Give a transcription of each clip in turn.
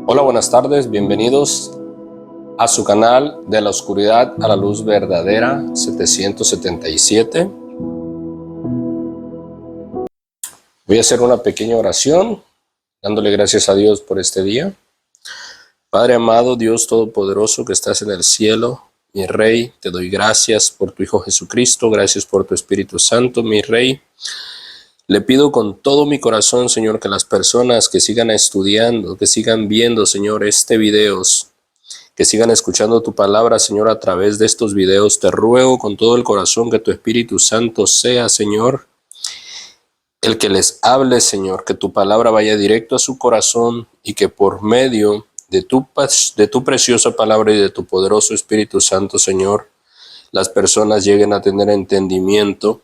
Hola, buenas tardes, bienvenidos a su canal De la Oscuridad a la Luz Verdadera 777. Voy a hacer una pequeña oración, dándole gracias a Dios por este día. Padre amado, Dios Todopoderoso que estás en el cielo, mi Rey, te doy gracias por tu Hijo Jesucristo, gracias por tu Espíritu Santo, mi Rey. Le pido con todo mi corazón, Señor, que las personas que sigan estudiando, que sigan viendo, Señor, videos, que sigan escuchando tu palabra, Señor, a través de estos videos. Te ruego con todo el corazón que tu Espíritu Santo sea, Señor, el que les hable, Señor, que tu palabra vaya directo a su corazón y que por medio de tu preciosa palabra y de tu poderoso Espíritu Santo, Señor, las personas lleguen a tener entendimiento,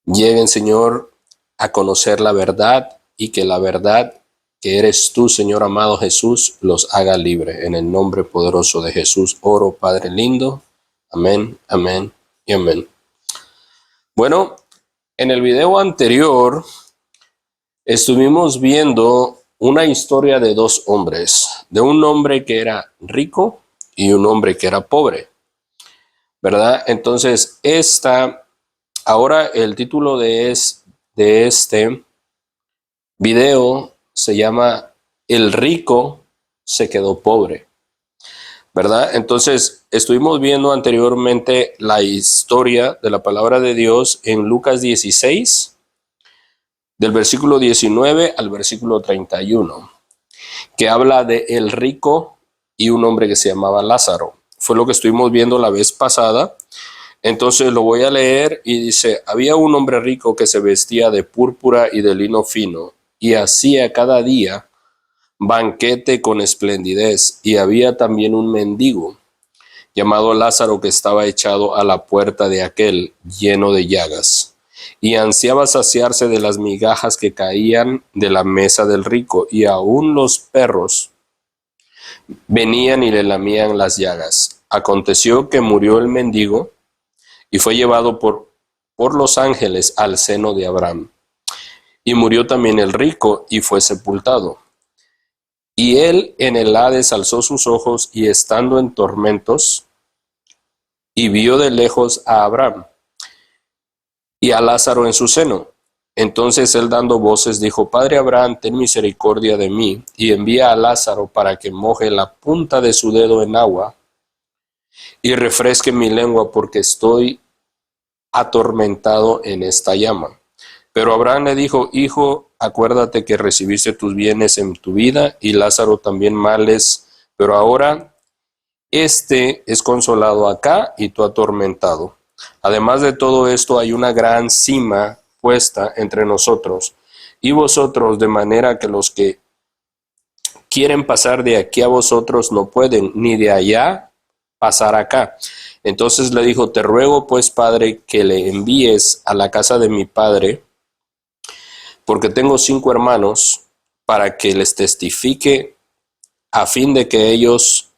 lleguen, Señor, a conocer la verdad y que la verdad que eres tú, Señor amado Jesús, los haga libre. En el nombre poderoso de Jesús oro, Padre lindo. Amén, amén y amén. Bueno, en el video anterior estuvimos viendo una historia de dos hombres, de un hombre que era rico y un hombre que era pobre, ¿verdad? Entonces, ahora el título de este video se llama El rico se quedó pobre, ¿verdad? Entonces, estuvimos viendo anteriormente la historia de la palabra de Dios en Lucas 16, del versículo 19 al versículo 31, que habla de el rico y un hombre que se llamaba Lázaro. Fue lo que estuvimos viendo la vez pasada. Entonces lo voy a leer y dice: había un hombre rico que se vestía de púrpura y de lino fino y hacía cada día banquete con esplendidez, y había también un mendigo llamado Lázaro que estaba echado a la puerta de aquel, lleno de llagas, y ansiaba saciarse de las migajas que caían de la mesa del rico, y aun los perros venían y le lamían las llagas. Aconteció que murió el mendigo y fue llevado por los ángeles al seno de Abraham. Y murió también el rico y fue sepultado. Y él en el Hades alzó sus ojos y estando en tormentos, y vio de lejos a Abraham y a Lázaro en su seno. Entonces él dando voces dijo: Padre Abraham, ten misericordia de mí, y envía a Lázaro para que moje la punta de su dedo en agua y refresque mi lengua, porque estoy atormentado en esta llama. Pero Abraham le dijo: Hijo, acuérdate que recibiste tus bienes en tu vida, y Lázaro también males, pero ahora este es consolado acá y tú atormentado. Además de todo esto, hay una gran sima puesta entre nosotros y vosotros, de manera que los que quieren pasar de aquí a vosotros no pueden, ni de allá pasar acá. Entonces le dijo: te ruego pues, Padre, que le envíes a la casa de mi padre, porque tengo 5 hermanos, para que les testifique, a fin de que ellos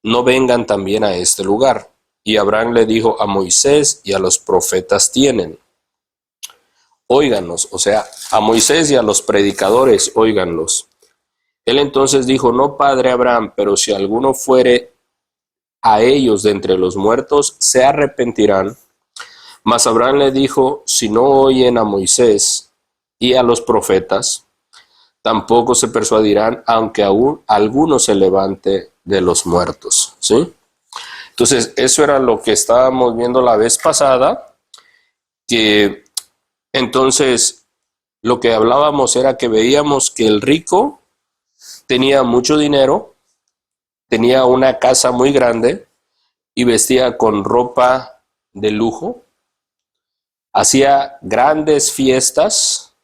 no vengan también a este lugar. Y Abraham le dijo: a Moisés y a los profetas tienen, óiganlos. O sea, a Moisés y a los predicadores, óiganlos. Él entonces dijo: no, padre Abraham, pero si alguno fuere a ellos de entre los muertos, se arrepentirán. Mas Abraham le dijo: si no oyen a Moisés y a los profetas, tampoco se persuadirán, aunque aún alguno se levante de los muertos. ¿Sí? Entonces, eso era lo que estábamos viendo la vez pasada, que entonces lo que hablábamos era que veíamos que el rico tenía mucho dinero, tenía una casa muy grande y vestía con ropa de lujo, hacía grandes fiestas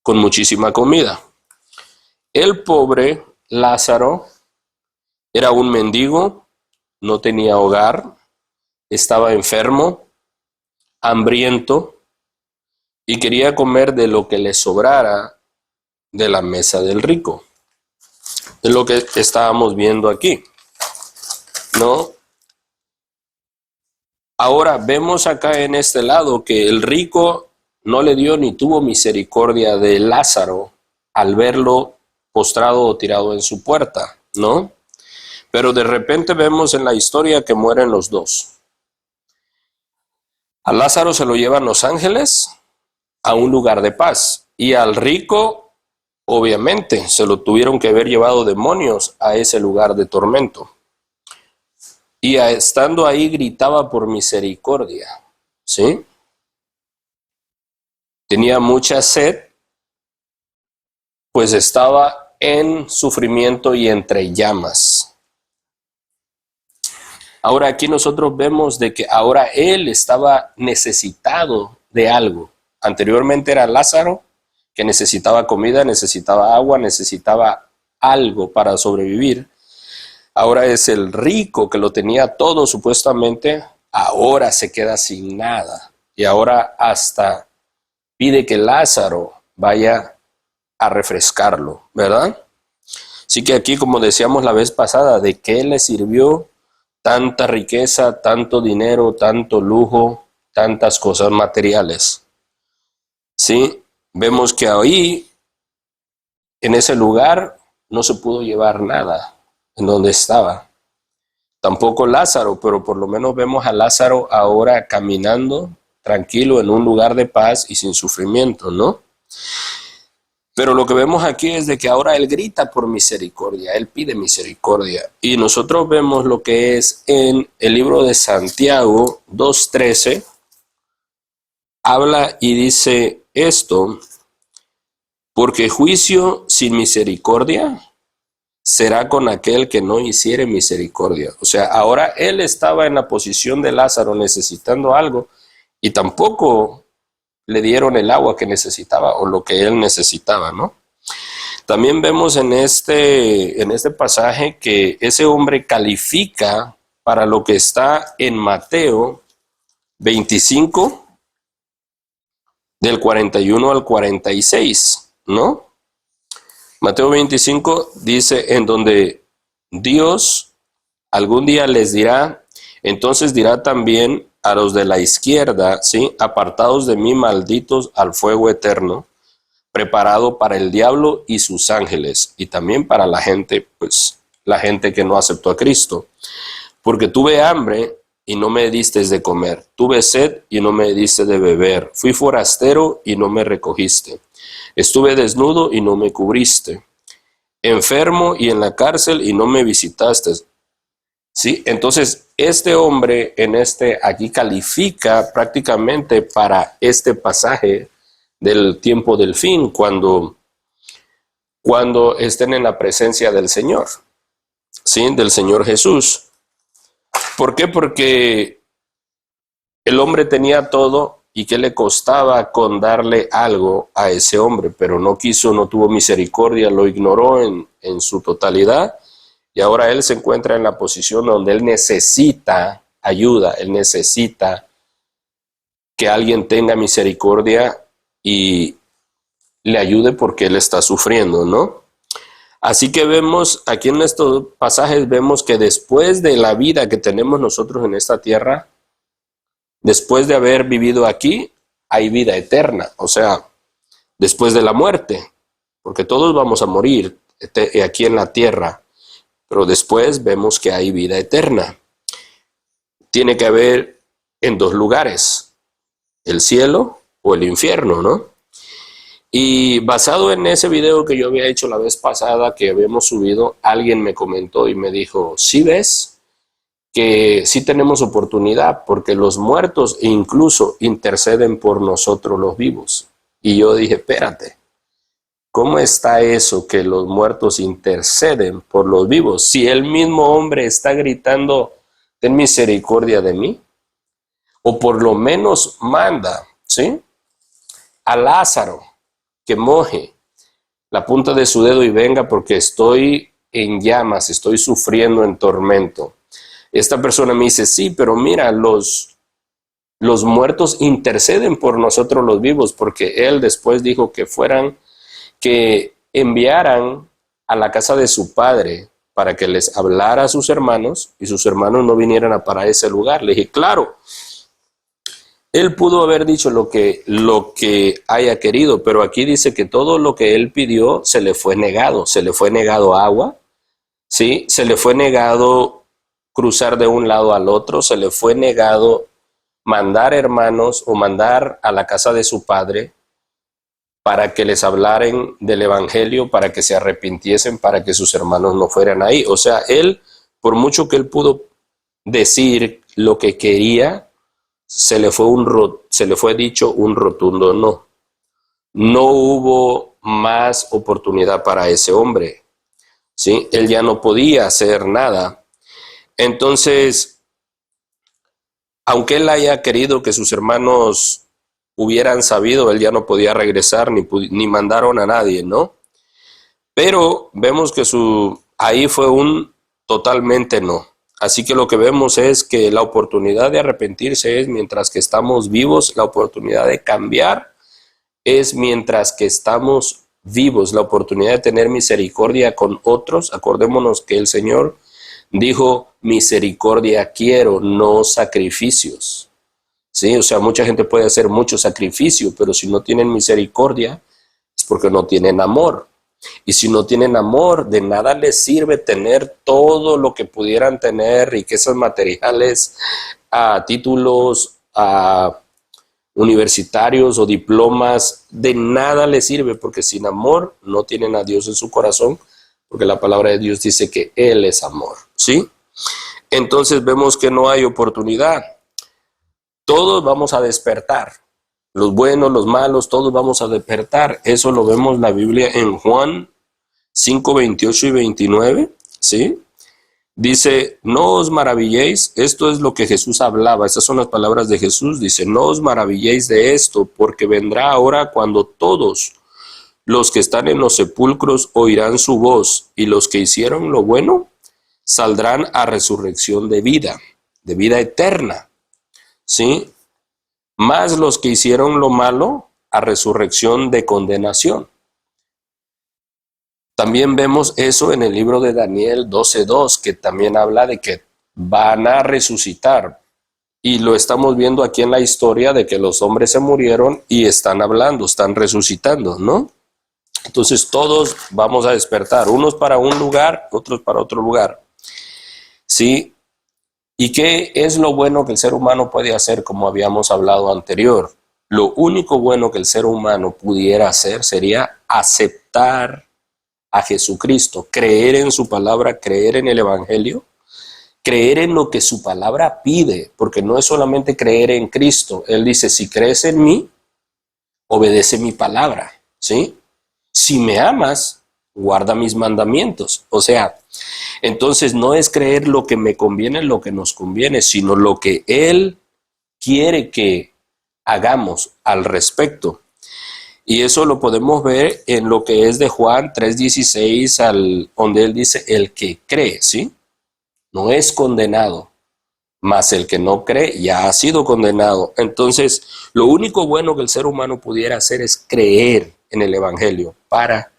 con muchísima comida. El pobre Lázaro era un mendigo, no tenía hogar, estaba enfermo, hambriento y quería comer de lo que le sobrara de la mesa del rico. Es lo que estábamos viendo aquí, ¿no? Ahora vemos acá en este lado que el rico no le dio ni tuvo misericordia de Lázaro al verlo postrado o tirado en su puerta, ¿no? Pero de repente vemos en la historia que mueren los dos. A Lázaro se lo llevan los ángeles a un lugar de paz, y al rico, obviamente, se lo tuvieron que haber llevado demonios a ese lugar de tormento. Y estando ahí gritaba por misericordia, ¿sí? Tenía mucha sed, pues estaba en sufrimiento y entre llamas. Ahora aquí nosotros vemos de que ahora él estaba necesitado de algo. Anteriormente era Lázaro, que necesitaba comida, necesitaba agua, necesitaba algo para sobrevivir. Ahora es el rico que lo tenía todo supuestamente, ahora se queda sin nada. Y ahora hasta pide que Lázaro vaya a refrescarlo, ¿verdad? Así que aquí, como decíamos la vez pasada, ¿de qué le sirvió tanta riqueza, tanto dinero, tanto lujo, tantas cosas materiales? Sí, vemos que ahí, en ese lugar, no se pudo llevar nada en donde estaba. Tampoco Lázaro, pero por lo menos vemos a Lázaro ahora caminando tranquilo en un lugar de paz y sin sufrimiento, ¿no? Pero lo que vemos aquí es de que ahora él grita por misericordia, él pide misericordia. Y nosotros vemos lo que es en el libro de Santiago 2:13, habla y dice esto: porque juicio sin misericordia será con aquel que no hiciere misericordia. O sea, ahora él estaba en la posición de Lázaro necesitando algo y tampoco le dieron el agua que necesitaba o lo que él necesitaba, ¿no? También vemos en este pasaje que ese hombre califica para lo que está en Mateo 25, del 41 al 46, ¿no? Mateo 25 dice, en donde Dios algún día les dirá, entonces dirá también a los de la izquierda, ¿sí? Apartados de mí, malditos, al fuego eterno, preparado para el diablo y sus ángeles, y también para la gente, pues, la gente que no aceptó a Cristo. Porque tuve hambre y no me diste de comer, tuve sed y no me diste de beber, fui forastero y no me recogiste, estuve desnudo y no me cubriste, enfermo y en la cárcel y no me visitaste. Sí, entonces este hombre aquí califica prácticamente para este pasaje del tiempo del fin, cuando estén en la presencia del Señor, ¿sí? Del Señor Jesús. ¿Por qué? Porque el hombre tenía todo y ¿qué le costaba con darle algo a ese hombre? Pero no quiso, no tuvo misericordia, lo ignoró en su totalidad, y ahora él se encuentra en la posición donde él necesita ayuda, él necesita que alguien tenga misericordia y le ayude porque él está sufriendo, ¿no? Así que vemos, aquí en estos pasajes vemos que después de la vida que tenemos nosotros en esta tierra, después de haber vivido aquí, hay vida eterna, o sea, después de la muerte, porque todos vamos a morir aquí en la tierra, pero después vemos que hay vida eterna. Tiene que haber en dos lugares, el cielo o el infierno, ¿no? Y basado en ese video que yo había hecho la vez pasada, que habíamos subido, alguien me comentó y me dijo, ¿sí ves que sí tenemos oportunidad? Porque los muertos incluso interceden por nosotros los vivos. Y yo dije, espérate, ¿cómo está eso que los muertos interceden por los vivos? Si el mismo hombre está gritando, ten misericordia de mí, o por lo menos manda, ¿sí?, a Lázaro que moje la punta de su dedo y venga porque estoy en llamas, estoy sufriendo en tormento. Esta persona me dice, sí, pero mira, los muertos interceden por nosotros los vivos, porque él después dijo que enviaran a la casa de su padre para que les hablara a sus hermanos y sus hermanos no vinieran a para ese lugar. Le dije, claro, Él pudo haber dicho lo que haya querido, pero aquí dice que todo lo que él pidió se le fue negado. Se le fue negado agua, ¿sí? Se le fue negado cruzar de un lado al otro, se le fue negado mandar hermanos o mandar a la casa de su padre para que les hablaran del evangelio, para que se arrepintiesen, para que sus hermanos no fueran ahí. O sea, él, por mucho que él pudo decir lo que quería, se le fue dicho un rotundo no. No hubo más oportunidad para ese hombre, ¿sí? Él ya no podía hacer nada. Entonces, aunque él haya querido que sus hermanos hubieran sabido, él ya no podía regresar ni mandaron a nadie, ¿no? Pero vemos que ahí fue un totalmente no. Así que lo que vemos es que la oportunidad de arrepentirse es mientras que estamos vivos, la oportunidad de cambiar es mientras que estamos vivos, la oportunidad de tener misericordia con otros. Acordémonos que el Señor dijo, misericordia quiero, no sacrificios. Sí, o sea, mucha gente puede hacer mucho sacrificio, pero si no tienen misericordia es porque no tienen amor. Y si no tienen amor, de nada les sirve tener todo lo que pudieran tener, riquezas materiales, títulos universitarios o diplomas, de nada les sirve, porque sin amor no tienen a Dios en su corazón, porque la palabra de Dios dice que Él es amor, ¿sí? Entonces vemos que no hay oportunidad. Todos vamos a despertar, los buenos, los malos, todos vamos a despertar. Eso lo vemos en la Biblia en Juan 5, 28 y 29, ¿sí? Dice, no os maravilléis, esto es lo que Jesús hablaba, estas son las palabras de Jesús, dice, no os maravilléis de esto, porque vendrá ahora cuando todos los que están en los sepulcros oirán su voz, y los que hicieron lo bueno saldrán a resurrección de vida eterna, ¿sí? Más los que hicieron lo malo a resurrección de condenación. También vemos eso en el libro de Daniel 12:2, que también habla de que van a resucitar. Y lo estamos viendo aquí en la historia de que los hombres se murieron y están hablando, están resucitando, ¿no? Entonces todos vamos a despertar, unos para un lugar, otros para otro lugar. ¿Sí? ¿Y qué es lo bueno que el ser humano puede hacer, como habíamos hablado anterior? Lo único bueno que el ser humano pudiera hacer sería aceptar a Jesucristo, creer en su palabra, creer en el evangelio, creer en lo que su palabra pide, porque no es solamente creer en Cristo. Él dice, si crees en mí, obedece mi palabra, ¿sí? Si me amas, guarda mis mandamientos. O sea, entonces no es creer lo que me conviene, lo que nos conviene, sino lo que Él quiere que hagamos al respecto. Y eso lo podemos ver en lo que es de Juan 3:16, donde él dice, el que cree, ¿sí? No es condenado, mas el que no cree ya ha sido condenado. Entonces, lo único bueno que el ser humano pudiera hacer es creer en el evangelio para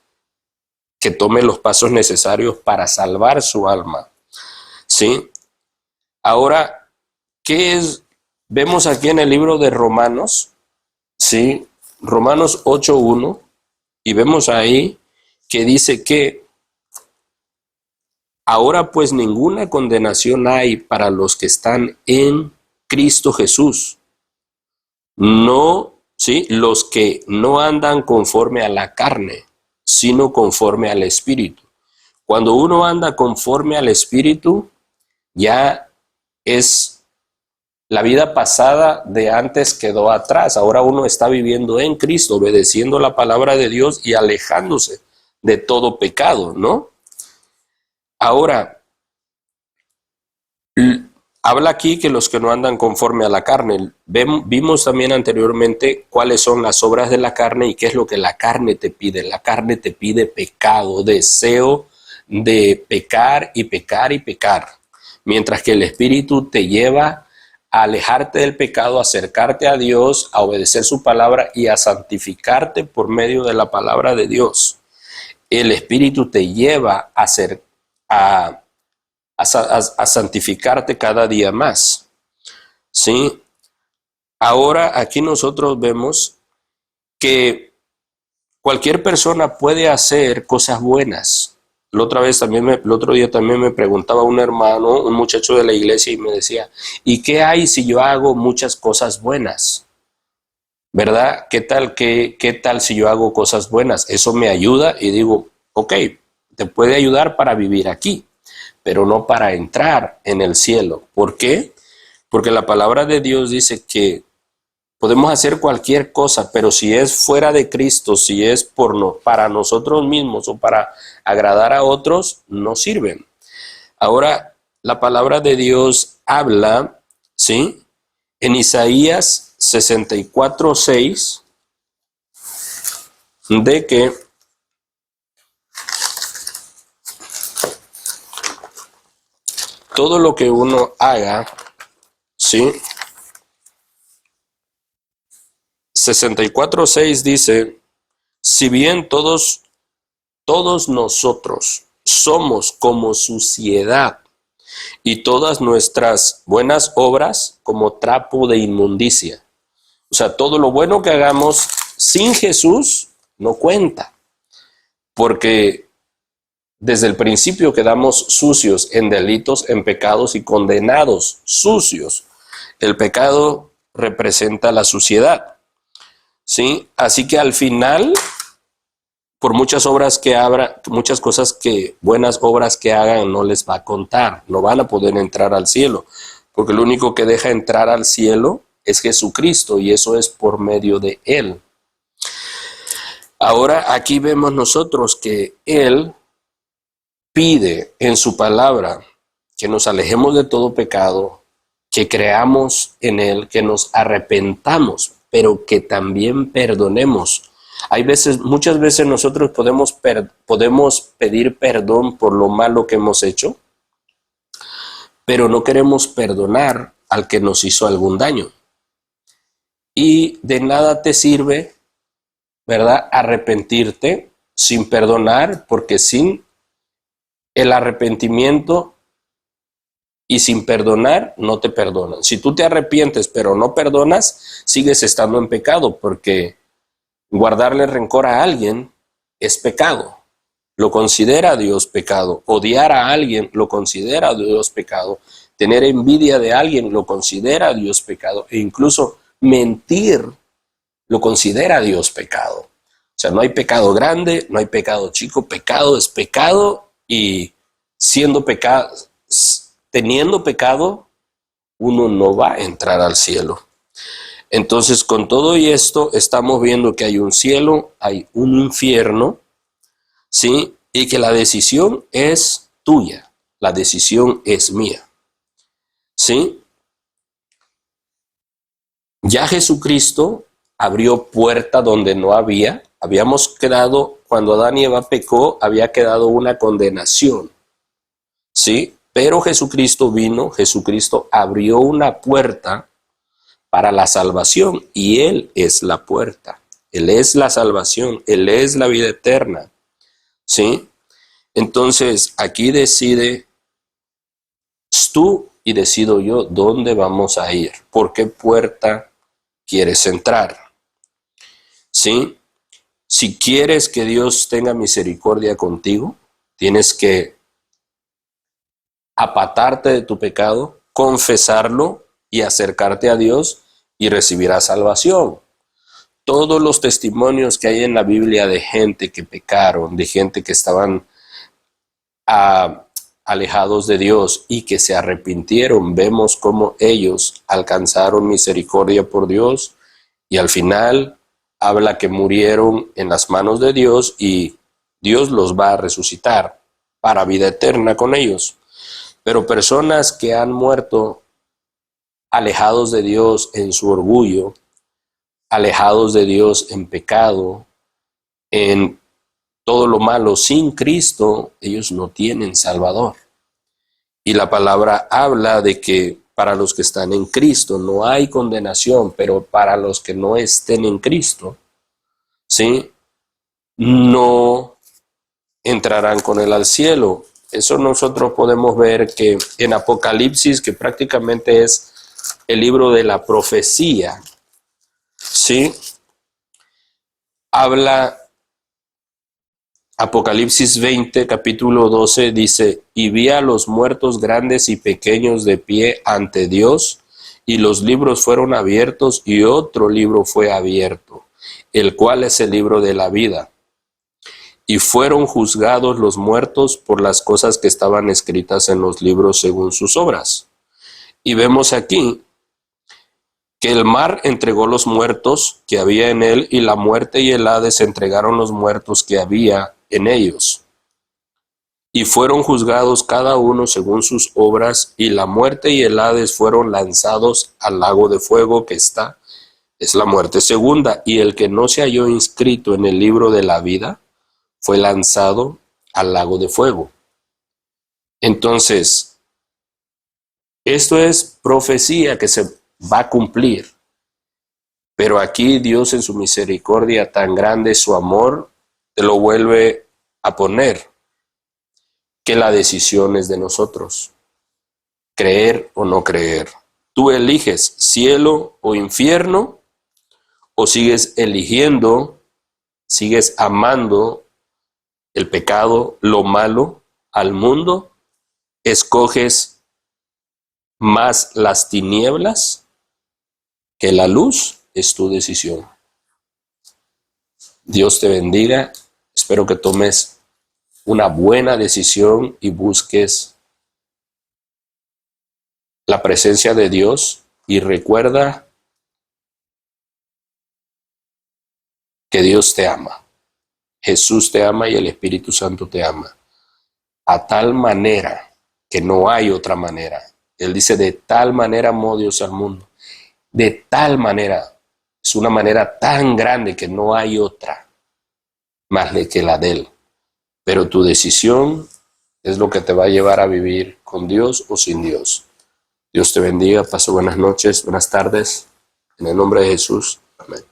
que tome los pasos necesarios para salvar su alma, ¿sí? Ahora, ¿qué es? Vemos aquí en el libro de Romanos, ¿sí? Romanos 8:1. Y vemos ahí que dice que ahora pues ninguna condenación hay para los que están en Cristo Jesús. No, ¿sí? Los que no andan conforme a la carne, sino conforme al Espíritu. Cuando uno anda conforme al Espíritu, ya es la vida pasada de antes quedó atrás. Ahora uno está viviendo en Cristo, obedeciendo la palabra de Dios y alejándose de todo pecado, ¿no? Ahora, habla aquí que los que no andan conforme a la carne. Vimos también anteriormente cuáles son las obras de la carne y qué es lo que la carne te pide. La carne te pide pecado, deseo de pecar y pecar y pecar. Mientras que el Espíritu te lleva a alejarte del pecado, a acercarte a Dios, a obedecer su palabra y a santificarte por medio de la palabra de Dios. El Espíritu te lleva a santificarte cada día más, ¿sí? Ahora aquí nosotros vemos que cualquier persona puede hacer cosas buenas. El otro día también me preguntaba un hermano, un muchacho de la iglesia, y me decía, ¿y qué hay si yo hago muchas cosas buenas? ¿Verdad? ¿Qué tal si yo hago cosas buenas? Eso me ayuda y digo, ok, te puede ayudar para vivir aquí, pero no para entrar en el cielo. ¿Por qué? Porque la palabra de Dios dice que podemos hacer cualquier cosa, pero si es fuera de Cristo, si es para nosotros mismos o para agradar a otros, no sirven. Ahora, la palabra de Dios habla, ¿sí? En Isaías 64:6, de que todo lo que uno haga, ¿sí? 64:6 dice, si bien todos nosotros somos como suciedad y todas nuestras buenas obras como trapo de inmundicia. O sea, todo lo bueno que hagamos sin Jesús no cuenta, porque desde el principio quedamos sucios en delitos, en pecados y condenados, sucios. El pecado representa la suciedad, ¿sí? Así que al final, por muchas cosas buenas obras que hagan, no les va a contar, no van a poder entrar al cielo, porque lo único que deja entrar al cielo es Jesucristo, y eso es por medio de Él. Ahora aquí vemos nosotros que Él pide en su palabra que nos alejemos de todo pecado, que creamos en Él, que nos arrepentamos, pero que también perdonemos. Muchas veces nosotros podemos pedir perdón por lo malo que hemos hecho, pero no queremos perdonar al que nos hizo algún daño. Y de nada te sirve, ¿verdad?, arrepentirte sin perdonar, porque sin el arrepentimiento y sin perdonar no te perdonan. Si tú te arrepientes pero no perdonas, sigues estando en pecado, porque guardarle rencor a alguien es pecado. Lo considera Dios pecado. Odiar a alguien lo considera Dios pecado. Tener envidia de alguien lo considera Dios pecado. E incluso mentir lo considera Dios pecado. O sea, no hay pecado grande, no hay pecado chico. Pecado es pecado, y teniendo pecado, uno no va a entrar al cielo. Entonces, con todo y esto, estamos viendo que hay un cielo, hay un infierno, ¿sí? Y que la decisión es tuya, la decisión es mía, ¿sí? Ya Jesucristo abrió puerta donde no había. Cuando Adán y Eva pecó, había quedado una condenación, ¿sí? Pero Jesucristo abrió una puerta para la salvación, y Él es la puerta, Él es la salvación, Él es la vida eterna, ¿sí? Entonces, aquí decides tú y decido yo dónde vamos a ir, por qué puerta quieres entrar, ¿sí? Si quieres que Dios tenga misericordia contigo, tienes que apartarte de tu pecado, confesarlo y acercarte a Dios, y recibirás salvación. Todos los testimonios que hay en la Biblia de gente que pecaron, de gente que estaban alejados de Dios y que se arrepintieron, vemos cómo ellos alcanzaron misericordia por Dios, y al final habla que murieron en las manos de Dios, y Dios los va a resucitar para vida eterna con ellos. Pero personas que han muerto alejados de Dios en su orgullo, alejados de Dios en pecado, en todo lo malo, sin Cristo, ellos no tienen Salvador. Y la palabra habla de que para los que están en Cristo no hay condenación, pero para los que no estén en Cristo, ¿sí?, no entrarán con Él al cielo. Eso nosotros podemos ver que en Apocalipsis, que prácticamente es el libro de la profecía, ¿sí? Habla Apocalipsis 20, capítulo 12, dice, y vi a los muertos grandes y pequeños de pie ante Dios, y los libros fueron abiertos, y otro libro fue abierto, el cual es el libro de la vida. Y fueron juzgados los muertos por las cosas que estaban escritas en los libros según sus obras. Y vemos aquí que el mar entregó los muertos que había en él, y la muerte y el Hades entregaron los muertos que había en ellos. Y fueron juzgados cada uno según sus obras, y la muerte y el Hades fueron lanzados al lago de fuego que está, es la muerte segunda, y el que no se halló inscrito en el libro de la vida fue lanzado al lago de fuego. Entonces, esto es profecía que se va a cumplir. Pero aquí Dios en su misericordia tan grande, su amor, te lo vuelve a poner, que la decisión es de nosotros, creer o no creer. Tú eliges cielo o infierno, o sigues eligiendo, sigues amando el pecado, lo malo, al mundo, escoges más las tinieblas que la luz, es tu decisión. Dios te bendiga, espero que tomes una buena decisión y busques la presencia de Dios, y recuerda que Dios te ama, Jesús te ama y el Espíritu Santo te ama, a tal manera que no hay otra manera. Él dice, de tal manera amó Dios al mundo, de tal manera, es una manera tan grande que no hay otra más que la de Él. Pero tu decisión es lo que te va a llevar a vivir con Dios o sin Dios. Dios te bendiga, pase buenas noches, buenas tardes, en el nombre de Jesús. Amén.